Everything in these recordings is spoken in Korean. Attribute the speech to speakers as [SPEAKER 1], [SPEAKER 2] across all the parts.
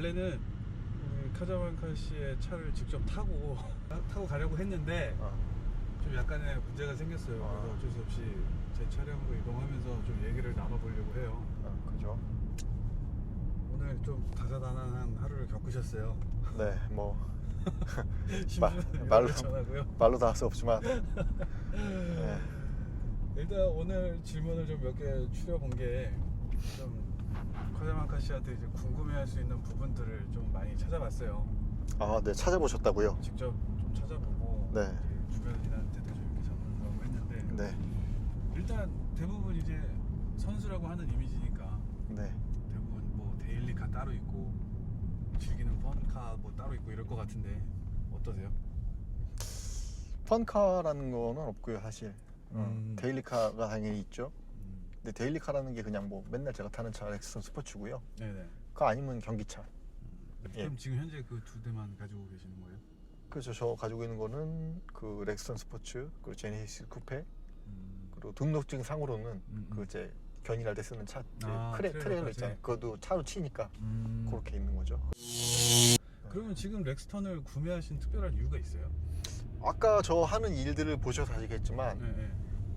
[SPEAKER 1] 원래는 우리 카자만카 씨의 차를 직접 타고 가려고 했는데 좀 약간의 문제가 생겼어요. 그래서 어쩔 수 없이 제 차량으로 이동하면서 좀 얘기를 나눠보려고 해요.
[SPEAKER 2] 그죠.
[SPEAKER 1] 오늘 좀 다사다난한 하루를 겪으셨어요.
[SPEAKER 2] 네, 뭐
[SPEAKER 1] 말로 전하고요.
[SPEAKER 2] 말로 다 할 수 없지만 네.
[SPEAKER 1] 일단 오늘 질문을 좀 몇 개 추려본 게 좀 카자만카 씨한테 이제 궁금해할 수 있는 부분들을 좀 많이 찾아봤어요.
[SPEAKER 2] 네, 찾아보셨다고요?
[SPEAKER 1] 직접 좀 찾아보고
[SPEAKER 2] 네.
[SPEAKER 1] 이제 주변인한테도 좀 이렇게 전문을 하고 했는데
[SPEAKER 2] 네.
[SPEAKER 1] 일단 대부분 이제 선수라고 하는 이미지니까
[SPEAKER 2] 네.
[SPEAKER 1] 대부분 뭐 데일리카 따로 있고 즐기는 펀카 뭐 따로 있고 이럴 것 같은데 어떠세요?
[SPEAKER 2] 펀카라는 거는 없고요, 사실. 데일리카가 당연히 있죠.
[SPEAKER 1] 음.
[SPEAKER 2] 근데 데일리카라는 게 그냥 뭐 맨날 제가 타는 차 렉슨 스포츠고요.
[SPEAKER 1] 네네.
[SPEAKER 2] 그거 아니면 경기차.
[SPEAKER 1] 그럼
[SPEAKER 2] 예.
[SPEAKER 1] 지금 현재 그 두 대만 가지고 계시는 거예요?
[SPEAKER 2] 그래서 저 가지고 있는 거는 그 렉슨 스포츠, 그리고 제네시스 쿠페, 그리고 등록증 상으로는 그 이제 견인할 때 쓰는 차, 트레일러
[SPEAKER 1] 트레일러까지?
[SPEAKER 2] 있잖아요. 그것도 차로 치니까 그렇게 있는 거죠.
[SPEAKER 1] 그러면 지금 렉스턴을 구매하신 특별한 이유가 있어요?
[SPEAKER 2] 아까 저 하는 일들을 보셔서 아시겠지만
[SPEAKER 1] 네.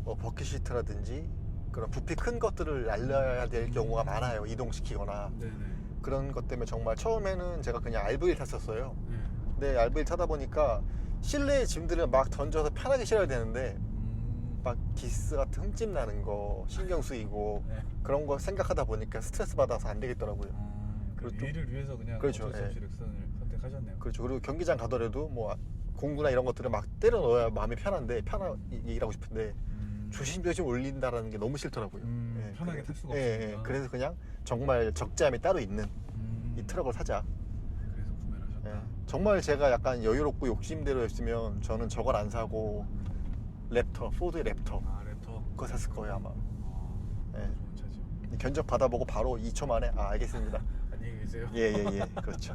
[SPEAKER 2] 뭐 버킷시트라든지 그런 부피 큰 것들을 날려야 될 경우가 많아요. 이동시키거나
[SPEAKER 1] 네네.
[SPEAKER 2] 그런 것 때문에 정말 처음에는 제가 그냥 RV1 탔었어요.
[SPEAKER 1] 네.
[SPEAKER 2] 근데 RV1 타다 보니까 실내에 짐들을 막 던져서 편하게 실어야 되는데 막 기스 같은 흠집 나는 거 신경 쓰이고
[SPEAKER 1] 네.
[SPEAKER 2] 그런 거 생각하다 보니까 스트레스 받아서 안 되겠더라고요.
[SPEAKER 1] 그
[SPEAKER 2] 그리고 좀-
[SPEAKER 1] 일을 위해서 그냥
[SPEAKER 2] 그렇죠,
[SPEAKER 1] 어쩔 수 없이
[SPEAKER 2] 예.
[SPEAKER 1] 렉선을 선택하셨네요.
[SPEAKER 2] 그렇죠. 그리고 경기장 가더라도 뭐 공구나 이런 것들을 막 때려 넣어야 마음이 편한데 편하게 일하고 싶은데 조심조심 올린다라는 게 너무 싫더라고요.
[SPEAKER 1] 편하게 탈 수가
[SPEAKER 2] 예,
[SPEAKER 1] 없으니까.
[SPEAKER 2] 그래서 그냥 정말 적재함이 따로 있는 이 트럭을 사자.
[SPEAKER 1] 그래서 구매를 하셨다.
[SPEAKER 2] 예. 정말 제가 약간 여유롭고 욕심대로였으면 저는 저걸 안 사고 랩터, 포드의 랩터
[SPEAKER 1] 랩터.
[SPEAKER 2] 그거 샀을 거예요 아마. 예.
[SPEAKER 1] 좋은 차죠.
[SPEAKER 2] 견적 받아보고 바로 2초 만에 알겠습니다.
[SPEAKER 1] 안녕히 계세요.
[SPEAKER 2] 예, 그렇죠.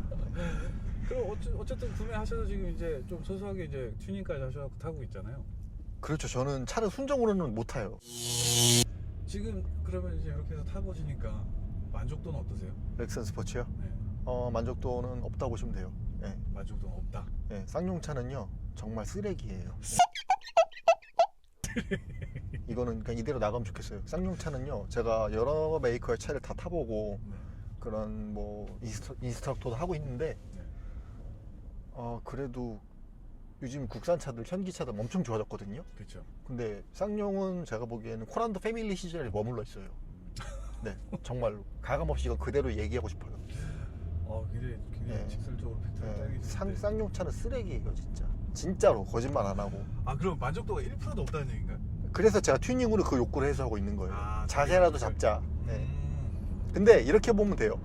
[SPEAKER 1] 그럼 어쨌든 구매하셔서 지금 이제 좀 소소하게 이제 튜닝까지 하셔서 타고 있잖아요.
[SPEAKER 2] 그렇죠. 저는 차를 순정으로는 못 타요.
[SPEAKER 1] 지금 그러면 이제 이렇게 해서 타보시니까 만족도는 어떠세요?
[SPEAKER 2] 렉슨 스포츠요?
[SPEAKER 1] 네.
[SPEAKER 2] 만족도는 없다고 보시면 돼요. 예.
[SPEAKER 1] 만족도는 없다.
[SPEAKER 2] 예, 쌍용차는요 정말 쓰레기예요. 이거는 그냥 이대로 나가면 좋겠어요. 쌍용차는요 제가 여러 메이커의 차를 다 타보고
[SPEAKER 1] 네.
[SPEAKER 2] 그런 뭐 인스트럭터도 하고 있는데
[SPEAKER 1] 네.
[SPEAKER 2] 그래도 요즘 국산차들 현기차들 엄청 좋아졌거든요.
[SPEAKER 1] 그렇죠.
[SPEAKER 2] 근데 쌍용은 제가 보기에는 코란도 패밀리 시절에 머물러 있어요. 네, 정말로 가감없이 이건 그대로 얘기하고 싶어요.
[SPEAKER 1] 굉장히
[SPEAKER 2] 네.
[SPEAKER 1] 직설적으로 팩트를 딸기시는데.
[SPEAKER 2] 쌍용차는 쓰레기예요, 진짜. 진짜로 거짓말 안 하고.
[SPEAKER 1] 그럼 만족도가 1%도 없다는 얘기인가요?
[SPEAKER 2] 그래서 제가 튜닝으로 그 욕구를 해소하고 있는 거예요. 자세라도 잡자. 네.
[SPEAKER 1] 음.
[SPEAKER 2] 근데 이렇게 보면 돼요.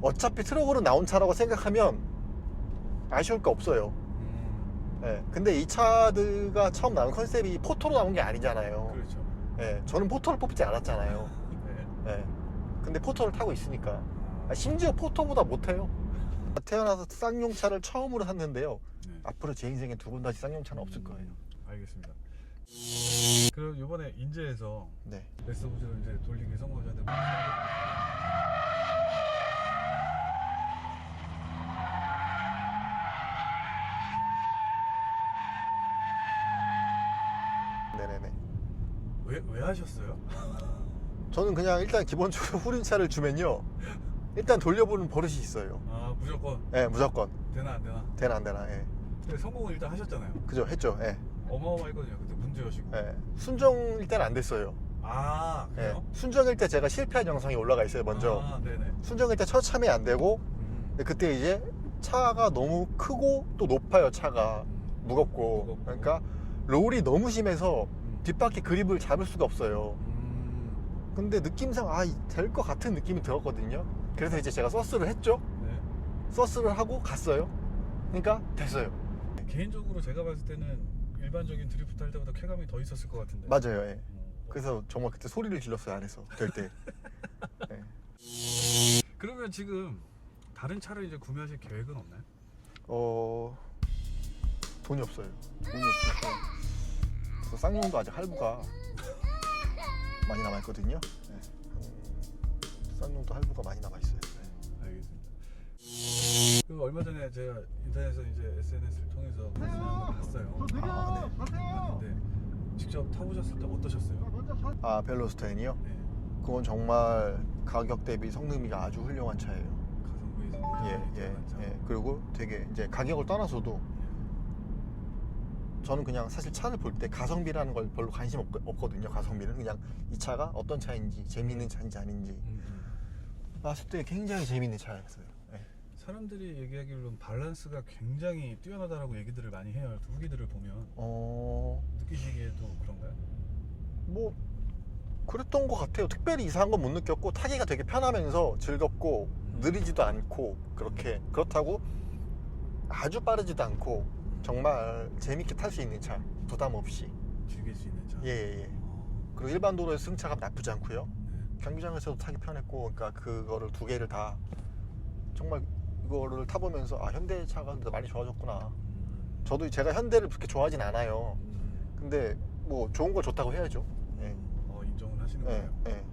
[SPEAKER 2] 어차피 트럭으로 나온 차라고 생각하면 아쉬울 거 없어요. 네. 근데 이 차들가 처음 나온 컨셉이 포토로 나온 게 아니잖아요.
[SPEAKER 1] 그렇죠.
[SPEAKER 2] 네. 저는 포토를 뽑지 않았잖아요.
[SPEAKER 1] 네.
[SPEAKER 2] 네. 근데 포토를 타고 있으니까. 심지어 포토보다 못해요. 태어나서 쌍용차를 처음으로 샀는데요.
[SPEAKER 1] 네.
[SPEAKER 2] 앞으로 제 인생에 두 번 다시 쌍용차는 없을 거예요.
[SPEAKER 1] 알겠습니다. 그럼 이번에 인제에서
[SPEAKER 2] 네.
[SPEAKER 1] 레스포츠를 이제 돌리기 성공하셨는데
[SPEAKER 2] 네네네.
[SPEAKER 1] 왜 하셨어요?
[SPEAKER 2] 저는 그냥 일단 기본적으로 후륜차를 주면요. 일단 돌려보는 버릇이 있어요.
[SPEAKER 1] 무조건
[SPEAKER 2] 예, 무조건.
[SPEAKER 1] 되나 안 되나?
[SPEAKER 2] 되나 안 되나. 예.
[SPEAKER 1] 근데 성공을 일단 하셨잖아요.
[SPEAKER 2] 그죠, 했죠. 예.
[SPEAKER 1] 어마어마했거든요. 그때 문제여시고.
[SPEAKER 2] 예. 순정일 때는 안 됐어요. 예.
[SPEAKER 1] 그래요?
[SPEAKER 2] 순정일 때 제가 실패한 영상이 올라가 있어요, 먼저.
[SPEAKER 1] 네네.
[SPEAKER 2] 순정일 때 처참히 안 되고, 근데 그때 이제 차가 너무 크고 또 높아요, 차가. 무겁고. 그러니까 롤이 너무 심해서 뒷바퀴 그립을 잡을 수가 없어요. 근데 느낌상 될 것 같은 느낌이 들었거든요. 그래서 이제 제가 서스를 했죠.
[SPEAKER 1] 네.
[SPEAKER 2] 서스를 하고 갔어요. 그러니까 됐어요.
[SPEAKER 1] 개인적으로 제가 봤을 때는 일반적인 드리프트 할 때보다 쾌감이 더 있었을 것 같은데.
[SPEAKER 2] 맞아요. 예. 그래서 정말 그때 소리를 질렀어요, 안에서. 될 때. 예.
[SPEAKER 1] 그러면 지금 다른 차를 이제 구매하실 계획은 없나요?
[SPEAKER 2] 돈이 없어요. 돈이 없어서 그래서 쌍용도 아직 할부가 많이 남아있거든요. 예. 쌍용도 할부가 많이 남아있어요.
[SPEAKER 1] 알겠습니다. 그 얼마 전에 제가 인터넷에서 이제 SNS를 통해서 한번 봤어요.
[SPEAKER 2] 아, 네.
[SPEAKER 1] 봤는데 직접 타보셨을 때 어떠셨어요?
[SPEAKER 2] 아, 벨로스텐이요?
[SPEAKER 1] 네.
[SPEAKER 2] 그건 정말 가격 대비 성능비가 아주 훌륭한 차예요.
[SPEAKER 1] 가성비에서
[SPEAKER 2] 예. 그리고 되게 이제 가격을 떠나서도 저는 그냥 사실 차를 볼 때 가성비라는 걸 별로 관심 없거든요. 가성비는 그냥 이 차가 어떤 차인지 재미있는 차인지 아닌지 봤을 때 굉장히 재미있는 차였어요. 예.
[SPEAKER 1] 사람들이 얘기하기로는 밸런스가 굉장히 뛰어나다라고 얘기들을 많이 해요. 후기들을 보면 느끼시기에도 그런가요?
[SPEAKER 2] 뭐 그랬던 것 같아요. 특별히 이상한 건 못 느꼈고 타기가 되게 편하면서 즐겁고 느리지도 않고 그렇다고 아주 빠르지도 않고 정말 재밌게 탈 수 있는 차, 부담 없이
[SPEAKER 1] 즐길 수 있는 차.
[SPEAKER 2] 예. 그리고 일반 도로에서 승차가 나쁘지 않고요.
[SPEAKER 1] 네.
[SPEAKER 2] 경기장에서도 타기 편했고, 그러니까 그거를 두 개를 다 정말 이거를 타보면서 아, 현대차가 많이 좋아졌구나. 저도 제가 현대를 그렇게 좋아하진 않아요. 근데 뭐 좋은 걸 좋다고 해야죠. 예.
[SPEAKER 1] 인정을 하시는
[SPEAKER 2] 예.
[SPEAKER 1] 거예요.
[SPEAKER 2] 예.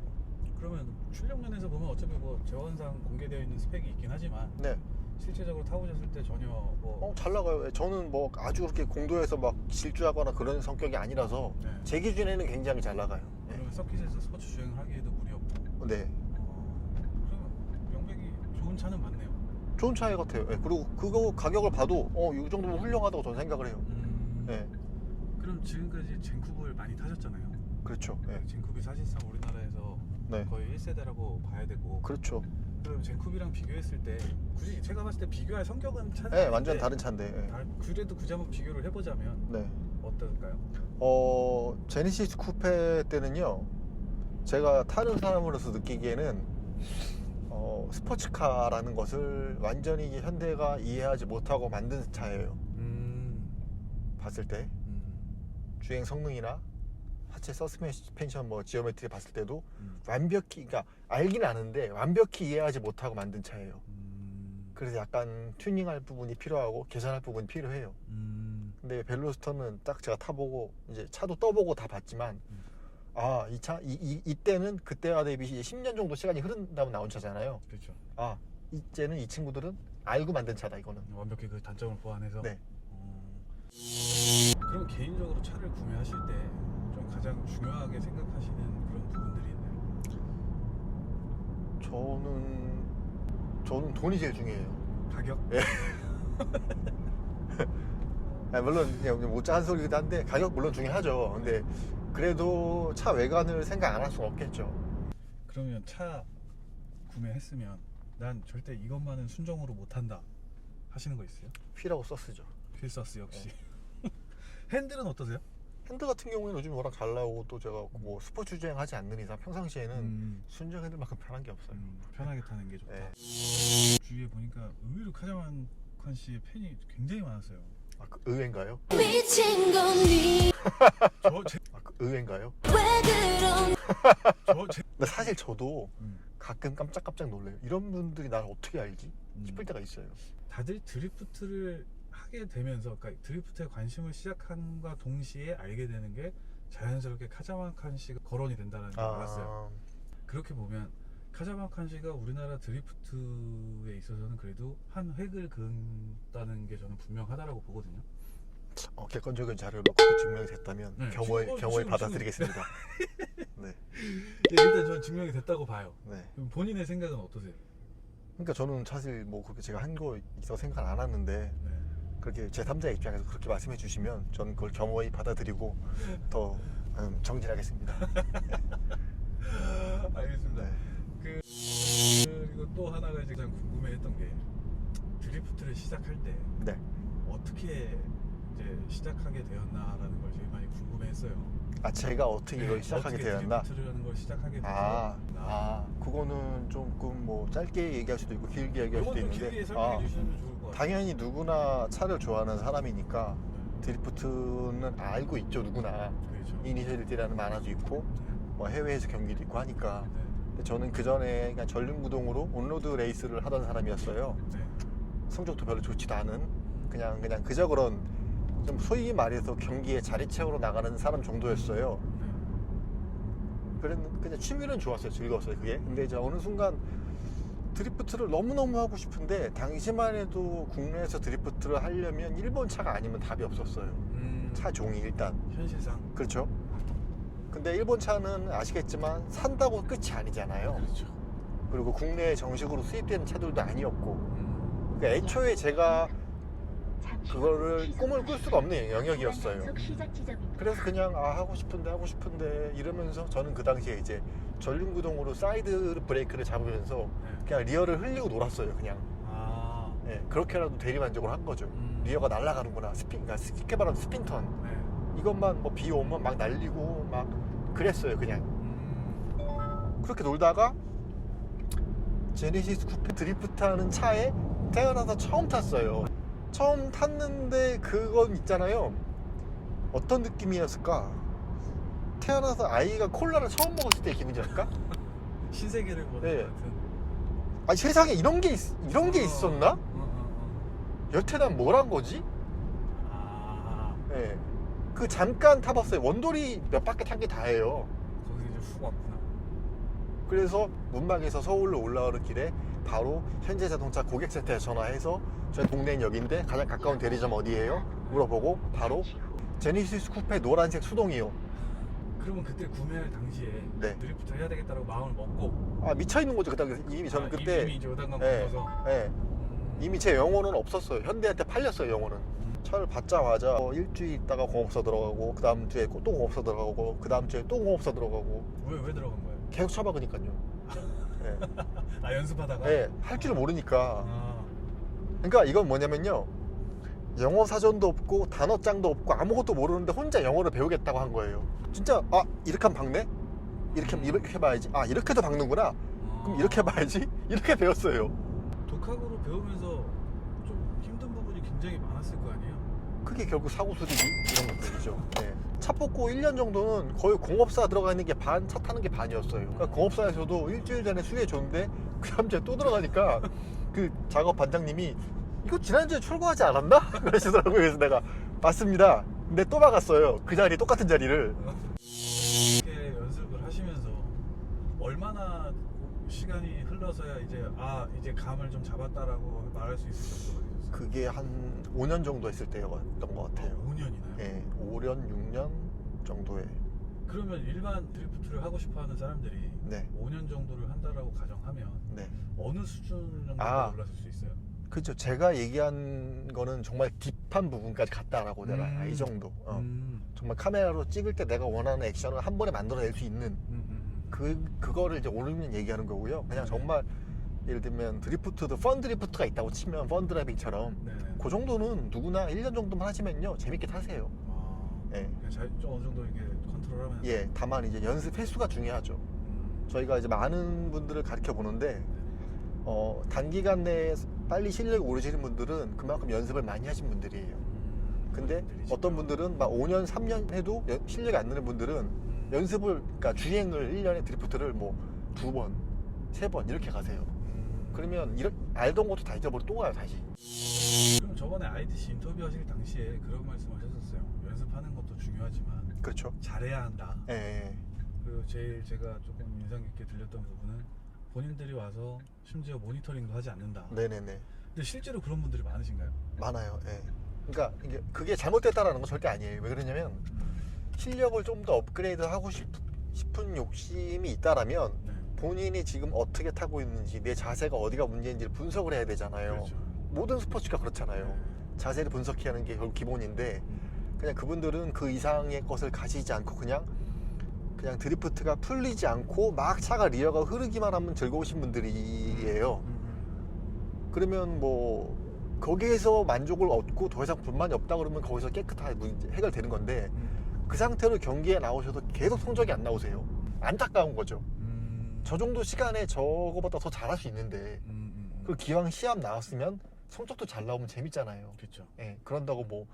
[SPEAKER 1] 그러면 출력면에서 보면 어차피 뭐 재원상 공개되어 있는 스펙이 있긴 하지만
[SPEAKER 2] 네.
[SPEAKER 1] 실제적으로 타보셨을 때 전혀 뭐
[SPEAKER 2] 잘 나가요. 저는 뭐 아주 그렇게 공도에서 막 질주하거나 그런 성격이 아니라서
[SPEAKER 1] 네.
[SPEAKER 2] 제 기준에는 굉장히 잘 나가요. 예.
[SPEAKER 1] 그러면 서킷에서 스포츠 주행을 하기에도 무리 없고.
[SPEAKER 2] 네.
[SPEAKER 1] 그러면 명백이 좋은 차는 맞네요.
[SPEAKER 2] 좋은 차 같아요. 예. 그리고 그거 가격을 봐도 이 정도면 훌륭하다고 저는 생각을 해요. 예.
[SPEAKER 1] 그럼 지금까지 젠쿠버를 많이 타셨잖아요.
[SPEAKER 2] 그렇죠. 예.
[SPEAKER 1] 젠쿠비 사실상 우리나라에서
[SPEAKER 2] 네.
[SPEAKER 1] 거의 1세대라고 봐야 되고.
[SPEAKER 2] 그렇죠.
[SPEAKER 1] 그럼 젠쿠비랑 비교했을 때 굳이 제가 봤을 때 비교할 성격은 차는
[SPEAKER 2] 네, 완전 다른 차인데. 예.
[SPEAKER 1] 그래도 굳이 한번 비교를 해보자면
[SPEAKER 2] 네.
[SPEAKER 1] 어떨까요?
[SPEAKER 2] 제네시스 쿠페 때는요, 제가 타는 사람으로서 느끼기에는 스포츠카라는 것을 완전히 현대가 이해하지 못하고 만든 차예요. 봤을 때 주행 성능이나 하체 서스펜션 뭐 지오메트리 봤을 때도 완벽히, 그러니까 알긴 아는데 완벽히 이해하지 못하고 만든 차예요. 그래서 약간 튜닝할 부분이 필요하고 개선할 부분이 필요해요. 근데 벨로스터는 딱 제가 타보고 이제 차도 떠보고 다 봤지만 아, 이 차 이때는 그때와 대비 이제 10년 정도 시간이 흐른 다음 나온 차잖아요.
[SPEAKER 1] 그렇죠.
[SPEAKER 2] 아, 이제는 이 친구들은 알고 만든 차다 이거는.
[SPEAKER 1] 완벽히 그 단점을 보완해서.
[SPEAKER 2] 네.
[SPEAKER 1] 그럼 개인적으로 차를 구매하실 때 좀 가장 중요하게 생각하시는 그런 부분들이 있나요?
[SPEAKER 2] 저는 돈이 제일 중요해요.
[SPEAKER 1] 가격?
[SPEAKER 2] 예. 물론 그냥 못자한 소리기도 한데 가격 물론 중요하죠. 근데 그래도 차 외관을 생각 안 할 수는 없겠죠.
[SPEAKER 1] 그러면 차 구매했으면 난 절대 이것만은 순정으로 못한다 하시는 거 있어요?
[SPEAKER 2] 휠하고 서스죠.
[SPEAKER 1] 휠서스 역시. 핸들은 어떠세요?
[SPEAKER 2] 핸들 같은 경우에는 요즘 워낙 잘 나오고 또 제가 뭐 스포츠 주행하지 않는 이상 평상시에는 순정 핸들만큼 편한 게 없어요.
[SPEAKER 1] 편하게 타는 게 좋다.
[SPEAKER 2] 네.
[SPEAKER 1] 주위에 보니까 의외로 카자만칸 씨의 팬이 굉장히 많았어요.
[SPEAKER 2] 아, 그 의외인가요?
[SPEAKER 3] 미친 건니
[SPEAKER 2] 의외인가요?
[SPEAKER 3] 왜 그런
[SPEAKER 2] 근데 사실 저도 가끔 깜짝깜짝 놀래요. 이런 분들이 나를 어떻게 알지? 싶을 때가 있어요.
[SPEAKER 1] 다들 드리프트를 하게 되면서, 그러니까 드리프트에 관심을 시작한과 동시에 알게 되는 게 자연스럽게 카자만칸 씨가 거론이 된다는 걸 알았어요. 그렇게 보면 카자만칸 씨가 우리나라 드리프트에 있어서는 그래도 한 획을 그은다는 게 저는 분명하다라고 보거든요.
[SPEAKER 2] 객관적인 자료로 그렇게 증명이 됐다면
[SPEAKER 1] 네,
[SPEAKER 2] 겸허히 받아들이겠습니다. 네.
[SPEAKER 1] 일단 저는 증명이 됐다고 봐요.
[SPEAKER 2] 네.
[SPEAKER 1] 그럼 본인의 생각은 어떠세요?
[SPEAKER 2] 그러니까 저는 사실 뭐 그렇게 제가 한 거 있어 생각 안 하는데
[SPEAKER 1] 네.
[SPEAKER 2] 그렇게 제3자의 입장에서 그렇게 말씀해 주시면 저는 그걸 겸허히 받아들이고 더 정진하겠습니다.
[SPEAKER 1] 알겠습니다.
[SPEAKER 2] 네.
[SPEAKER 1] 그리고 또 하나가 이제 가장 궁금해했던 게 드리프트를 시작할 때
[SPEAKER 2] 네.
[SPEAKER 1] 어떻게 이제 시작하게 되었나라는 걸 제일 많이 궁금해했어요.
[SPEAKER 2] 아, 제가 어떻게 이걸 시작하게
[SPEAKER 1] 어떻게
[SPEAKER 2] 되었나?
[SPEAKER 1] 드리프트라는 걸 시작하게 됐나?
[SPEAKER 2] 그거는 조금 뭐 짧게 얘기할 수도 있고 길게 얘기할 수도
[SPEAKER 1] 이건 좀 길게
[SPEAKER 2] 있는데
[SPEAKER 1] 설명해 주시면 좋을 것 같아요.
[SPEAKER 2] 당연히 누구나 차를 좋아하는 사람이니까 드리프트는 알고 있죠, 누구나.
[SPEAKER 1] 그렇죠.
[SPEAKER 2] 이니셜D라는 만화도 있고 뭐 해외에서 경기도 있고 하니까.
[SPEAKER 1] 네.
[SPEAKER 2] 근데 저는 그 전에 그냥 전륜구동으로 온로드 레이스를 하던 사람이었어요.
[SPEAKER 1] 네.
[SPEAKER 2] 성적도 별로 좋지도 않은 그냥 그저 그런 좀 소위 말해서 경기에 자리 채우러 나가는 사람 정도였어요. 그냥 취미는 좋았어요. 즐거웠어요, 그게. 근데 이제 어느 순간 드리프트를 너무너무 하고 싶은데 당시만 해도 국내에서 드리프트를 하려면 일본 차가 아니면 답이 없었어요. 차 종이 일단.
[SPEAKER 1] 현실상.
[SPEAKER 2] 그렇죠. 근데 일본 차는 아시겠지만 산다고 끝이 아니잖아요.
[SPEAKER 1] 그렇죠.
[SPEAKER 2] 그리고 국내에 정식으로 수입되는 차들도 아니었고, 그러니까 애초에 제가 그거를 꿈을 꿀 수가 없는 영역이었어요. 그래서 그냥 하고 싶은데 이러면서 저는 그 당시에 이제 전륜구동으로 사이드 브레이크를 잡으면서
[SPEAKER 1] 네.
[SPEAKER 2] 그냥 리어를 흘리고 놀았어요. 그냥.
[SPEAKER 1] 아.
[SPEAKER 2] 네, 그렇게라도 대리만족을 한 거죠. 리어가 날아가는구나. 그러니까 쉽게 말하면 스핀턴.
[SPEAKER 1] 네.
[SPEAKER 2] 이것만 뭐 비 오면 막 날리고 막 그랬어요. 그냥. 그렇게 놀다가 제네시스 쿠페 드리프트 하는 차에 태어나서 처음 탔어요. 처음 탔는데 그건 있잖아요. 어떤 느낌이었을까? 태어나서 아이가 콜라를 처음 먹었을 때의 기분이랄까?
[SPEAKER 1] 신세계를 보는
[SPEAKER 2] 네.
[SPEAKER 1] 것 같은.
[SPEAKER 2] 아니 세상에 이런 게 있었나? 여태 난 뭘 한 거지?
[SPEAKER 1] 아.
[SPEAKER 2] 네. 그 잠깐 타봤어요. 원돌이 몇 바퀴 탄 게 다예요.
[SPEAKER 1] 거기서 이제 훅 왔구나.
[SPEAKER 2] 그래서 문막에서 서울로 올라오는 길에 바로 현대자동차 고객센터에 전화해서 저희 동네는 여기인데 가장 가까운 대리점 어디예요? 물어보고 바로 제네시스 쿠페 노란색 수동이요.
[SPEAKER 1] 그러면 그때 구매할 당시에
[SPEAKER 2] 네.
[SPEAKER 1] 드리프트 해야 되겠다고 마음을 먹고.
[SPEAKER 2] 아 미쳐 있는 거죠. 그때 이미 저는 그때
[SPEAKER 1] 이미 이제 요단강
[SPEAKER 2] 예,
[SPEAKER 1] 건너서.
[SPEAKER 2] 예. 이미 제 영어는 없었어요. 현대한테 팔렸어요. 영어는. 차를 받자마자 일주일 있다가 공업사 들어가고 그 다음 주에 또 공업사 들어가고 그 다음 주에 또 공업사 들어가고
[SPEAKER 1] 왜 들어간 거예요?
[SPEAKER 2] 계속 쳐박으니까요. 예.
[SPEAKER 1] 아 연습하다가.
[SPEAKER 2] 예, 할 줄 모르니까.
[SPEAKER 1] 아.
[SPEAKER 2] 그러니까 이건 뭐냐면요. 영어 사전도 없고 단어장도 없고 아무것도 모르는데 혼자 영어를 배우겠다고 한 거예요. 진짜 이렇게 하면 박네? 이렇게 봐야지. 이렇게도 박는구나. 그럼 이렇게 봐야지. 이렇게 배웠어요.
[SPEAKER 1] 독학으로 배우면서 좀 힘든 부분이 굉장히 많았을 거 아니에요?
[SPEAKER 2] 그게 결국 사고 수리비 이런 것들이죠. 네. 차 뽑고 1년 정도는 거의 공업사 들어가 있는 게 반, 차 타는 게 반이었어요. 그러니까 공업사에서도 일주일 전에 수리해 줬는데 그 다음 주에 또 들어가니까 그 작업 반장님이 이거 지난주에 출고하지 않았나? 그러시더라고요. 그래서 내가 맞습니다. 근데 또 박았어요. 그 자리 똑같은 자리를.
[SPEAKER 1] 이렇게 연습을 하시면서 얼마나 시간이 흘러서야 이제 감을 좀 잡았다라고 말할 수 있을 정도가 되셨어요?
[SPEAKER 2] 그게 한 5년 정도 했을 때였던 것 같아요.
[SPEAKER 1] 5년이나요?
[SPEAKER 2] 네, 5년, 6년 정도에.
[SPEAKER 1] 그러면 일반 드리프트를 하고 싶어하는 사람들이
[SPEAKER 2] 네.
[SPEAKER 1] 5년 정도를 한다라고 가정하면
[SPEAKER 2] 네.
[SPEAKER 1] 어느 수준 정도가 올랐을 수 있어요?
[SPEAKER 2] 그렇죠. 제가 얘기한 거는 정말 딥한 부분까지 갔다라고 내가 이 정도. 정말 카메라로 찍을 때 내가 원하는 액션을 한 번에 만들어낼 수 있는 그거를 이제 5년 얘기하는 거고요. 그냥 정말 예를 들면 드리프트도 펀 드리프트가 있다고 치면 펀 드라이빙처럼
[SPEAKER 1] 네네.
[SPEAKER 2] 그 정도는 누구나 1년 정도만 하시면요 재밌게 타세요.
[SPEAKER 1] 네. 좀 어느 정도 이렇게 컨트롤하면.
[SPEAKER 2] 예, 다만 이제 연습 횟수가 중요하죠. 저희가 이제 많은 분들을 가르쳐 보는데 단기간 내에 빨리 실력이 오르시는 분들은 그만큼 연습을 많이 하신 분들이에요. 근데 어떤 분들은 막 5년, 3년 해도 실력이 안 느는 분들은 연습을, 그러니까 주행을 1년에 드리프트를 뭐 2번, 3번 이렇게 가세요. 그러면 알던 것도 다 잊어버리고 또 가요, 다시.
[SPEAKER 1] 그럼 저번에 IDC 인터뷰 하실 당시에 그런 말씀 하셨었어요. 연습하는 것도 중요하지만
[SPEAKER 2] 그렇죠.
[SPEAKER 1] 잘해야 한다.
[SPEAKER 2] 예.
[SPEAKER 1] 그리고 제일 제가 조금 인상 깊게 들렸던 부분은 본인들이 와서 심지어 모니터링도 하지 않는다.
[SPEAKER 2] 네네네.
[SPEAKER 1] 근데 실제로 그런 분들이 많으신가요?
[SPEAKER 2] 많아요. 예. 그러니까 그게 잘못됐다라는 건 절대 아니에요. 왜 그러냐면 실력을 좀 더 업그레이드 하고 싶은 욕심이 있다라면
[SPEAKER 1] 네.
[SPEAKER 2] 본인이 지금 어떻게 타고 있는지 내 자세가 어디가 문제인지를 분석을 해야 되잖아요.
[SPEAKER 1] 그렇죠.
[SPEAKER 2] 모든 스포츠가 그렇잖아요.
[SPEAKER 1] 네.
[SPEAKER 2] 자세를 분석해야 하는 게 결국 기본인데 그냥 그분들은 그 이상의 것을 가지지 않고 그냥 드리프트가 풀리지 않고 막 차가 리어가 흐르기만 하면 즐거우신 분들이에요. 그러면 뭐 거기에서 만족을 얻고 더 이상 불만이 없다 그러면 거기서 깨끗하게 해결되는 건데 그 상태로 경기에 나오셔도 계속 성적이 안 나오세요. 안타까운 거죠. 저 정도 시간에 저거보다 더 잘할 수 있는데 그 기왕 시합 나왔으면 성적도 잘 나오면 재밌잖아요.
[SPEAKER 1] 그렇죠.
[SPEAKER 2] 예, 그런다고 뭐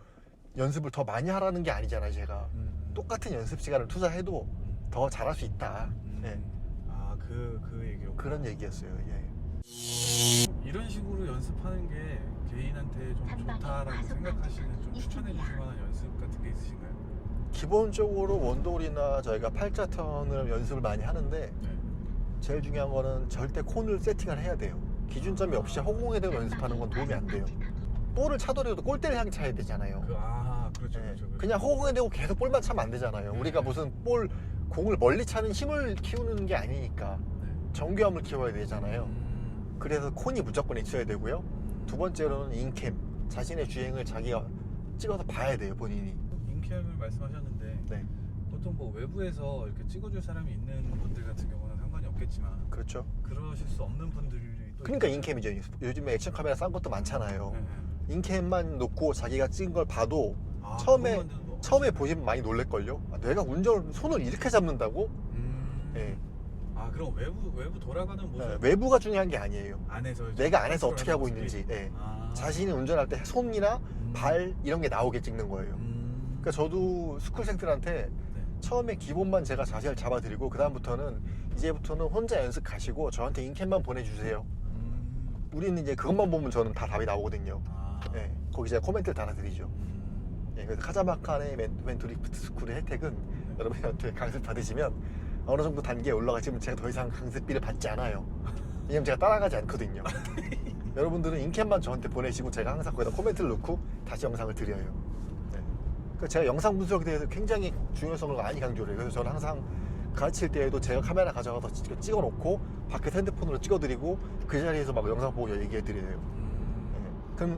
[SPEAKER 2] 연습을 더 많이 하라는 게 아니잖아요. 제가 똑같은 연습 시간을 투자해도 더 잘할 수 있다. 예,
[SPEAKER 1] 그 얘기요.
[SPEAKER 2] 그런 얘기였어요. 예.
[SPEAKER 1] 이런 식으로 연습하는 게 개인한테 좀 좋다라고 생각하시는 좀 추천해 주실 만한 연습 같은 게 있으신가요?
[SPEAKER 2] 기본적으로 원돌이나 저희가 팔자턴을 연습을 많이 하는데
[SPEAKER 1] 네.
[SPEAKER 2] 제일 중요한 거는 절대 콘을 세팅을 해야 돼요. 기준점이 없이 허공에 대고 연습하는 건 도움이 안 돼요. 볼을 차더라도 골대를 향해 차야 되잖아요.
[SPEAKER 1] 그렇죠,
[SPEAKER 2] 예,
[SPEAKER 1] 그렇죠.
[SPEAKER 2] 그냥 허공에 대고 계속 볼만 차면 안 되잖아요. 우리가 무슨 공을 멀리 차는 힘을 키우는 게 아니니까
[SPEAKER 1] 네.
[SPEAKER 2] 정교함을 키워야 되잖아요. 그래서 콘이 무조건 있어야 되고요. 두 번째로는 인캠, 자신의 주행을 자기가 찍어서 봐야 돼요, 본인이.
[SPEAKER 1] 인캠을 말씀하셨는데
[SPEAKER 2] 네,
[SPEAKER 1] 보통 뭐 외부에서 이렇게 찍어줄 사람이 있는 분들 같은 경우는 상관이 없겠지만
[SPEAKER 2] 그렇죠.
[SPEAKER 1] 그러실 수 없는 분들이 또
[SPEAKER 2] 그러니까
[SPEAKER 1] 있겠죠.
[SPEAKER 2] 인캠이죠. 요즘에 액션 카메라 싼 것도 많잖아요.
[SPEAKER 1] 네, 네.
[SPEAKER 2] 인캠만 놓고 자기가 찍은 걸 봐도
[SPEAKER 1] 아,
[SPEAKER 2] 처음에
[SPEAKER 1] 그것만으로도
[SPEAKER 2] 처음에 보시면 많이 놀랄걸요. 아, 내가 운전을 손을 이렇게 잡는다고? 예.
[SPEAKER 1] 아 그럼 외부 돌아가는 모습
[SPEAKER 2] 예, 외부가 중요한 게 아니에요.
[SPEAKER 1] 안에서
[SPEAKER 2] 내가 안에서 어떻게 하고
[SPEAKER 1] 모습이?
[SPEAKER 2] 있는지. 예.
[SPEAKER 1] 아.
[SPEAKER 2] 자신이 운전할 때 손이나 발 이런 게 나오게 찍는 거예요. 그러니까 저도 스쿨생들한테
[SPEAKER 1] 네.
[SPEAKER 2] 처음에 기본만 제가 자세를 잡아드리고 그 다음부터는 이제부터는 혼자 연습 가시고 저한테 인캠만 보내주세요. 우리는 이제 그것만 보면 저는 다 답이 나오거든요.
[SPEAKER 1] 아.
[SPEAKER 2] 예, 거기 제가 코멘트를 달아드리죠. 예, 그래서 카자마칸의 맨 드리프트 스쿨의 혜택은 여러분한테 강습 받으시면 어느 정도 단계에 올라가시면 제가 더 이상 강습비를 받지 않아요. 왜냐면 제가 따라가지 않거든요. 여러분들은 인캠만 저한테 보내시고 제가 항상 거기다 코멘트를 넣고 다시 영상을 드려요. 네. 그러니까 제가 영상 분석에 대해서 굉장히 중요성을 많이 강조를 해요. 그래서 저는 항상 가르칠 때에도 제가 카메라 가져가서 찍어놓고 밖에서 핸드폰으로 찍어드리고 그 자리에서 막 영상 보고 얘기해드려요.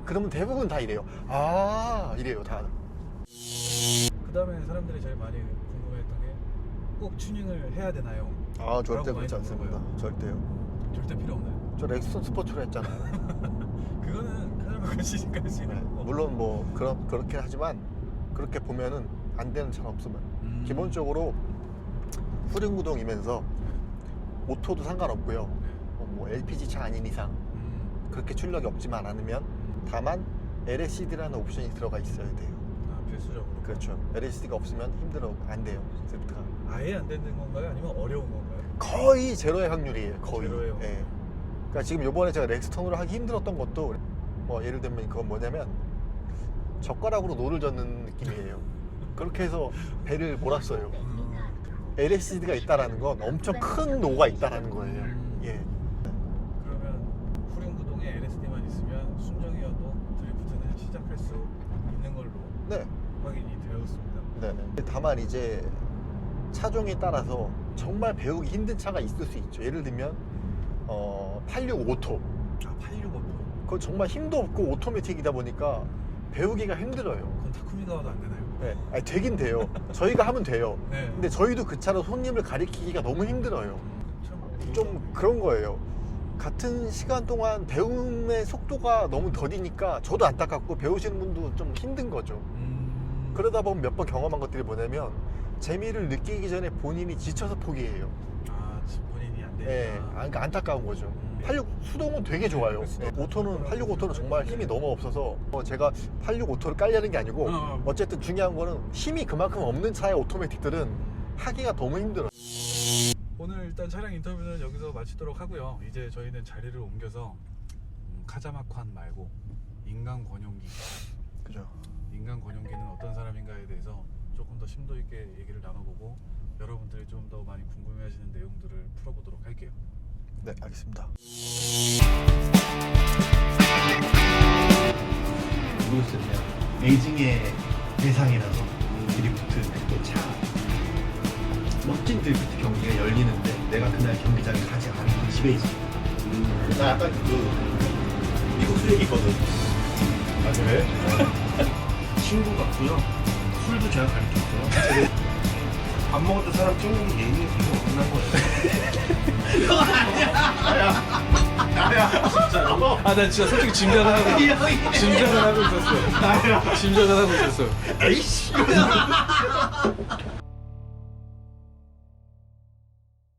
[SPEAKER 2] 그러면 대부분 다 이래요. 아, 이래요, 다.
[SPEAKER 1] 그 다음에 사람들이 제일 많이 궁금해했던 게 꼭 튜닝을 해야 되나요?
[SPEAKER 2] 아, 절대
[SPEAKER 1] 라고
[SPEAKER 2] 그렇지
[SPEAKER 1] 많이
[SPEAKER 2] 않습니다.
[SPEAKER 1] 물어봐요.
[SPEAKER 2] 절대요.
[SPEAKER 1] 절대 필요 없나요?
[SPEAKER 2] 저 렉슨 스포츠로 했잖아요.
[SPEAKER 1] 그거는 카자마칸 씨니까 할 수 있는
[SPEAKER 2] 네,
[SPEAKER 1] 거고.
[SPEAKER 2] 물론 뭐 그렇긴 하지만 그렇게 보면은 안 되는 차는 없으면 기본적으로 후륜구동이면서 오토도 상관없고요. 뭐 LPG 차 아닌 이상 그렇게 출력이 없지만 않으면 다만 LSD라는 옵션이 들어가 있어야 돼요.
[SPEAKER 1] 아, 필수적으로.
[SPEAKER 2] 그렇죠. LSD가 없으면 안 돼요. 스위프트가
[SPEAKER 1] 아예 안 되는 건가요? 아니면 어려운 건가요?
[SPEAKER 2] 거의 제로의 확률이에요. 거의.
[SPEAKER 1] 제로의 확률.
[SPEAKER 2] 예. 그러니까 지금 요번에 제가 렉스턴으로 하기 힘들었던 것도 뭐 예를 들면 그건 뭐냐면 젓가락으로 노를 젓는 느낌이에요. 그렇게 해서 배를 몰았어요. LSD가 있다라는 건 엄청 큰 노가 있다라는 거예요. 예.
[SPEAKER 1] 그러면 후륜구동에 LSD만 있으면 순정이어도 드리프트는 시작할 수 있는 걸로
[SPEAKER 2] 네.
[SPEAKER 1] 확인이 되었습니다.
[SPEAKER 2] 네. 다만 이제 차종에 따라서 정말 배우기 힘든 차가 있을 수 있죠. 예를 들면 86 오토.
[SPEAKER 1] 아, 865도.
[SPEAKER 2] 그건 정말 힘도 없고 오토매틱이다 보니까 배우기가 힘들어요.
[SPEAKER 1] 그건 타쿠미가 와도 안 되나요?
[SPEAKER 2] 네. 아니, 되긴 돼요. 저희가 하면 돼요.
[SPEAKER 1] 네.
[SPEAKER 2] 근데 저희도 그 차로 손님을 가리키기가 너무 힘들어요.
[SPEAKER 1] 참
[SPEAKER 2] 좀 그런 거예요. 같은 시간 동안 배움의 속도가 너무 더디니까 저도 안타깝고 배우시는 분도 좀 힘든 거죠. 그러다 보면 몇 번 경험한 것들이 뭐냐면 재미를 느끼기 전에 본인이 지쳐서 포기해요.
[SPEAKER 1] 아, 본인이 안 되니까.
[SPEAKER 2] 예, 그러니까 안타까운 거죠. 86 수동은 되게 좋아요. 예, 오토는 86 오토는 정말 힘이 너무 없어서 제가 86 오토를 깔려는 게 아니고 어쨌든 중요한 거는 힘이 그만큼 없는 차의 오토매틱들은 하기가 너무 힘들어요.
[SPEAKER 1] 오늘 일단 차량 인터뷰는 여기서 마치도록 하고요. 이제 저희는 자리를 옮겨서 카자마칸 말고 인간 권용기.
[SPEAKER 2] 그죠.
[SPEAKER 1] 인간 권용기는 어떤 사람인가에 대해서 조금 더 심도 있게 얘기를 나눠보고 여러분들이 좀 더 많이 궁금해하시는 내용들을 풀어보도록 할게요.
[SPEAKER 2] 네, 알겠습니다.
[SPEAKER 4] 모르겠어요. 베이징의 대상이라서 드리프트 그때 차 멋진 드리프트 경기가 열리는데 내가 그날 경기장에 가지 않고 집에 있어. 나 약간 미국 쓰레기거든. 아 그래? 친구 같고요. 술도 제가 가르쳤어요. 밥 먹었던 사람 찍는 게 예의에 되게 끝난 거예요. 형 아니야. 나야. 진짜로.
[SPEAKER 1] 아, 나 진짜 솔직히 짐작을 하고 있었어. 짐작을 하고 있었어.
[SPEAKER 4] 나야.
[SPEAKER 1] 짐작을 하고 있었어.
[SPEAKER 4] 에이씨.